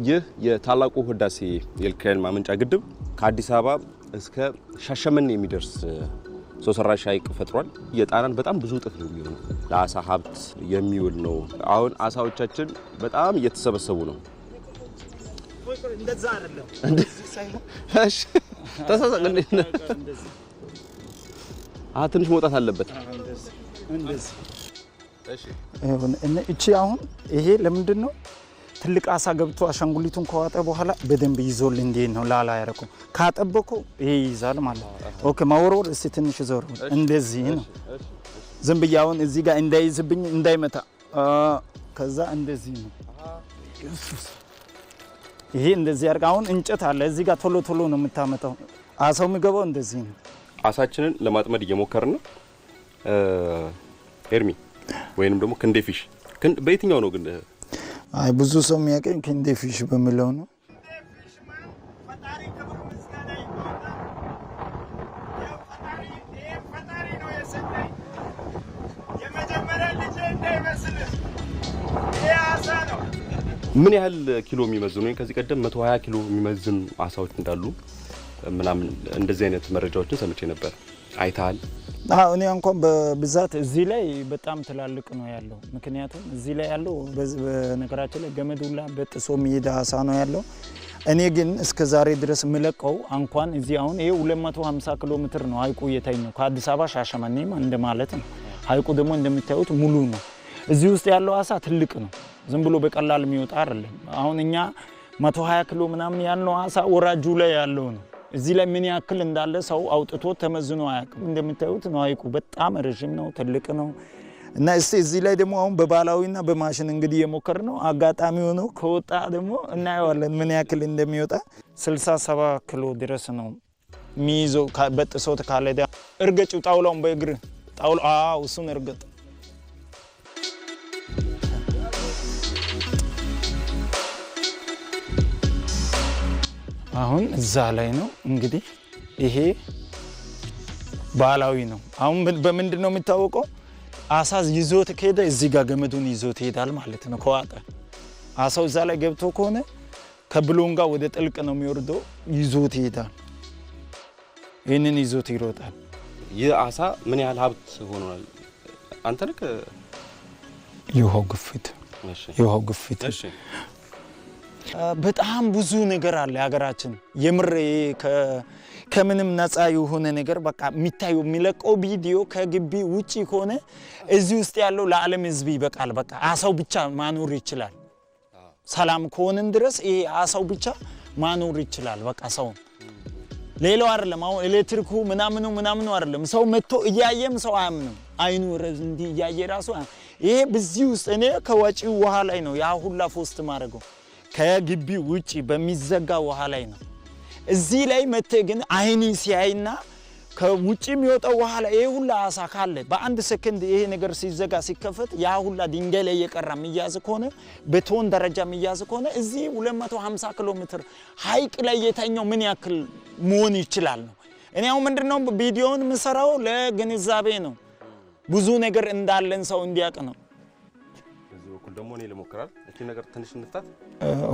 ይህ የታላቁ ህዳሴ የኤሌክትሪክ ኃይል ማመንጫ ግድብ ከአዲስ አበባ እስከ ሻሸመኔ የሚደርስ ሰው ሰራሽ ሐይቅ ፈጥሯል። የጣናን በጣም ብዙ እጥፍ ነው የሚሆነው። ለአሳ ሀብት የሚውል ነው። አሁን አሳዎቻችን በጣም እየተሰበሰቡ ነው። እንደዛ አይደለም እሺ ተሳሳቀ እንደዚህ ትንሽ መውጣት አለበት። እንደዚህ እሺ እቺ አሁን ይሄ ለምንድን ነው ትልቅ አሳ ገብቶ አሻንጉሊቱን ከዋጠ በኋላ በደንብ ይዞል እንዴ ነው ላላ ያረኩ ካጠበቁ ይሄ ይዛል ማለት ኦኬ ማወሮር እስቲ ትንሽ ዞር እንደዚህ ነው ዝም ብያውን እዚህ ጋር እንዳይዝብኝ እንዳይመታ ከዛ እንደዚህ ነው ይሄ እንደዚህ ያርጋ አሁን እንጨት አለ እዚህ ጋር ቶሎ ቶሎ ነው የምታመጣው አሳው የሚገባው እንደዚህ ነው አሳችንን ለማጥመድ እየሞከርን ነው ኤርሚ ወይንም ደግሞ ክንዴ ፊሽ በየትኛው ነው ግን አይ ብዙ ሰው የሚያቀኝ ክንዴ ፊሽ በሚለው ነው ምን ያህል ኪሎ የሚመዝኑ ከዚህ ቀደም 120 ኪሎ የሚመዝኑ አሳዎች እንዳሉ ምናምን እንደዚህ አይነት መረጃዎችን ሰምቼ ነበር አይታል እኔ እንኳን በብዛት እዚህ ላይ በጣም ትላልቅ ነው ያለው ምክንያቱም እዚህ ላይ ያለው በነገራችን ላይ ገመዱላ በጥሶ የሚሄድ አሳ ነው ያለው እኔ ግን እስከ ዛሬ ድረስ ምለቀው እንኳን እዚህ አሁን ይሄ 250 ኪሎ ሜትር ነው ሐይቁ የተኛው ከአዲስ አበባ ሻሸመኔ እንደማለት ነው ሐይቁ ደግሞ እንደምታዩት ሙሉ ነው እዚህ ውስጥ ያለው አሳ ትልቅ ነው ዝም ብሎ በቀላል የሚወጣ አይደለም አሁን እኛ 120 ኪሎ ምናምን ያለው አሳ ወራጁ ላይ ያለው ነው እዚህ ላይ ምን ያክል እንዳለ ሰው አውጥቶ ተመዝኖ አያውቅም እንደምታዩት ነው ሐይቁ በጣም ረጅም ነው ትልቅ ነው እና እዚህ ላይ ደግሞ አሁን በባላዊና በማሽን እንግዲህ የሞከር ነው አጋጣሚ ሆኖ ከወጣ ደግሞ እናየዋለን ምን ያክል እንደሚወጣ 67 ኪሎ ድረስ ነው ሚይዘው በጥሶት ካለ እርገጭ ጣውላውን በእግር ጣውላ እሱን እርገጥ አሁን እዛ ላይ ነው እንግዲህ ይሄ ባላዊ ነው አሁን በምንድነው የሚታወቀው አሳዝ ይዞት ከሄደ እዚህ ጋር ገመዱን ይዞት ይሄዳል ማለት ነው ከዋቀ አሳው እዛ ላይ ገብቶ ከሆነ ከብሎን ጋር ወደ ጥልቅ ነው የሚወርደው ይዞት ይሄዳል ይሄንን ይዞት ይሮጣል ይህ አሳ ምን ያህል ሀብት ሆኗል አንተ ነህ ይኸው ግፊት እሺ በጣም ብዙ ነገር አለ ሀገራችን የምር ከምንም ነፃ የሆነ ነገር በቃ የሚታዩ የሚለቀው ቪዲዮ ከግቢ ውጪ ሆነ እዚህ ውስጥ ያለው ለዓለም ህዝብ ይበቃል በቃ አሳው ብቻ ማኖር ይችላል ሰላም ከሆነን ድረስ ይሄ አሳው ብቻ ማኖር ይችላል በቃ ሰው ሌላው አይደለም አሁን ኤሌክትሪኩ ምናምኑ አይደለም ሰው መጥቶ እያየም ሰው አያምንም አይኑ እንዲ እያየ ራሱ ይሄ በዚህ ውስጥ እኔ ከወጪው ውሃ ላይ ነው ያ ሁላ ፖስት ማድረገው ከግቢ ውጪ በሚዘጋ ውሃ ላይ ነው እዚህ ላይ መተ ግን አይኒ ሲያይና ከውጪ የሚወጣው ውሃ ላይ ይሄ ሁላ አሳ ካለ በአንድ ሰከንድ ይሄ ነገር ሲዘጋ ሲከፈት ያ ሁላ ድንጋይ ላይ የቀራ የሚያዝ ከሆነ በቶን ደረጃ የሚያዝ ከሆነ እዚህ 250 ኪሎ ሜትር ሐይቅ ላይ የተኛው ምን ያክል መሆን ይችላል ነው እኔ አሁን ምንድነው ቪዲዮውን መስራው ለግንዛቤ ነው ብዙ ነገር እንዳለን ሰው እንዲያቅ ነው ደሞ ነው ለሞከራል እቺ ነገር ትንሽ እንፍታት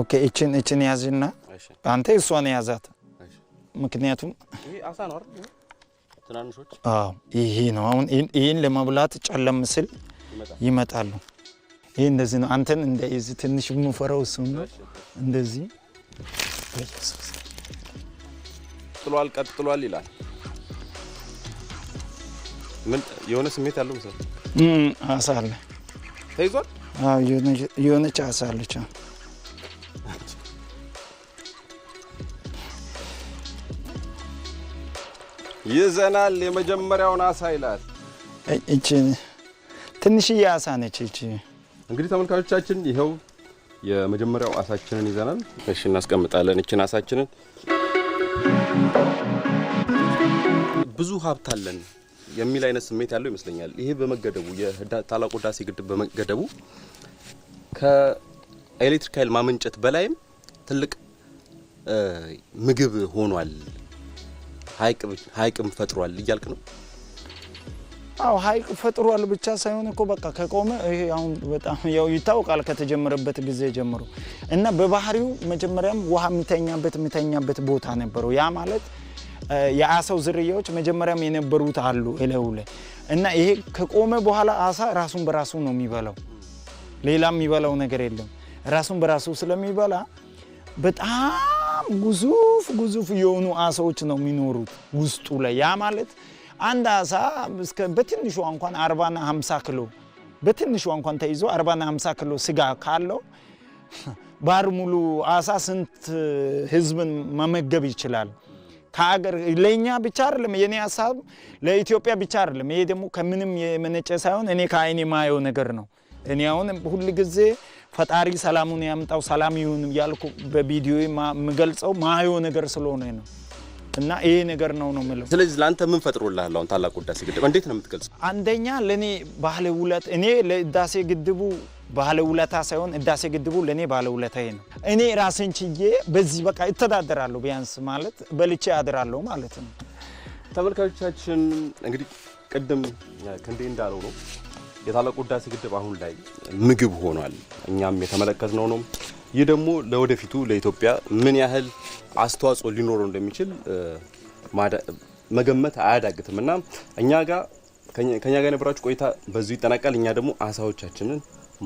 ኦኬ እቺን ያዝና አንተ እሷን ያዛት ምክንያቱም ይሄ አሳ ነው አይደል ትናንሾች ይሄ ነው አሁን ይሄን ለማብላት ጨለም ስል ይመጣሉ ይሄ እንደዚህ ነው አንተን እንደዚህ ትንሽ ምፈራው እሱ እንደዚህ ቀጥሏል ይላል ምን የሆነ ስሜት ያለው መሰለኝ አሳ አለ ተይዟል የሆነች አሳ አለች ይዘናል የመጀመሪያውን አሳ ይላል እቺ ትንሽ አሳ ነች እቺ እንግዲህ ተመልካቾቻችን ይሄው የመጀመሪያው አሳችንን ይዘናል እሺ እናስቀምጣለን እቺን አሳችንን ብዙ ሀብት አለን የሚል አይነት ስሜት ያለው ይመስለኛል ይሄ በመገደቡ የታላቁ ህዳሴ ግድብ በመገደቡ ከኤሌክትሪክ ኃይል ማመንጨት በላይም ትልቅ ምግብ ሆኗል ሐይቅም ፈጥሯል እያልክ ነው አው ሀይቅ ፈጥሯል ብቻ ሳይሆን እኮ በቃ ከቆመ ይሄ አሁን በጣም ያው ይታወቃል ከተጀመረበት ጊዜ ጀምሮ እና በባህሪው መጀመሪያም ውሃ የሚተኛበት ቦታ ነበረው ያ ማለት የአሳው ዝርያዎች መጀመሪያም የነበሩት አሉ እለውለ እና ይሄ ከቆመ በኋላ አሳ ራሱን በራሱ ነው የሚበላው ሌላ የሚበላው ነገር የለም ራሱን በራሱ ስለሚበላ በጣም ግዙፍ የሆኑ አሳዎች ነው የሚኖሩት ውስጡ ላይ ያ ማለት አንድ አሳ እስከ በትንሹ እንኳን 40 እና 50 ኪሎ በትንሹ እንኳን ተይዞ 40 እና 50 ኪሎ ስጋ ካለው ባር ሙሉ አሳ ስንት ህዝብን መመገብ ይችላል ከሀገር ለኛ ብቻ አይደለም የኔ ሐሳብ ለኢትዮጵያ ብቻ አይደለም ይሄ ደግሞ ከምንም የመነጨ ሳይሆን እኔ ከአይኔ ማየው ነገር ነው እኔ አሁን ሁሉ ጊዜ ፈጣሪ ሰላሙን ያምጣው ሰላም ይሁን ያልኩ በቪዲዮ የምገልጸው ማየው ነገር ስለሆነ ነው እና ይሄ ነገር ነው ማለት ስለዚህ ላንተ ምን ፈጥሮልሃል አሁን ታላቁ ህዳሴ ግድብ እንዴት ነው የምትገልጸው አንደኛ ለኔ ባህለ ውለት እኔ ለህዳሴ ግድቡ ባህለ ውለታ ሳይሆን ህዳሴ ግድቡ ለኔ ባህለ ውለታዬ ነው እኔ ራሴን ችዬ በዚህ በቃ እተዳደራለሁ ቢያንስ ማለት በልቼ አድራለሁ ማለት ነው ተመልካቾቻችን እንግዲህ ቀደም ክንዴ እንዳለው ነው የታላቁ ህዳሴ ግድብ አሁን ላይ ምግብ ሆኗል እኛም የተመለከትነው ነው ይህ ደግሞ ለወደፊቱ ለኢትዮጵያ ምን ያህል አስተዋጽኦ ሊኖረው እንደሚችል መገመት አያዳግትምና እኛ ጋር የነበራችሁ ቆይታ በዚህ ይጠናቀቃል እኛ ደግሞ አሳዎቻችንን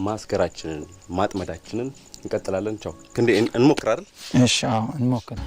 ማስገራችንን ማጥመዳችንን እንቀጥላለን ቻው ክንዴ እንሞክር አይደል እሺ እንሞክር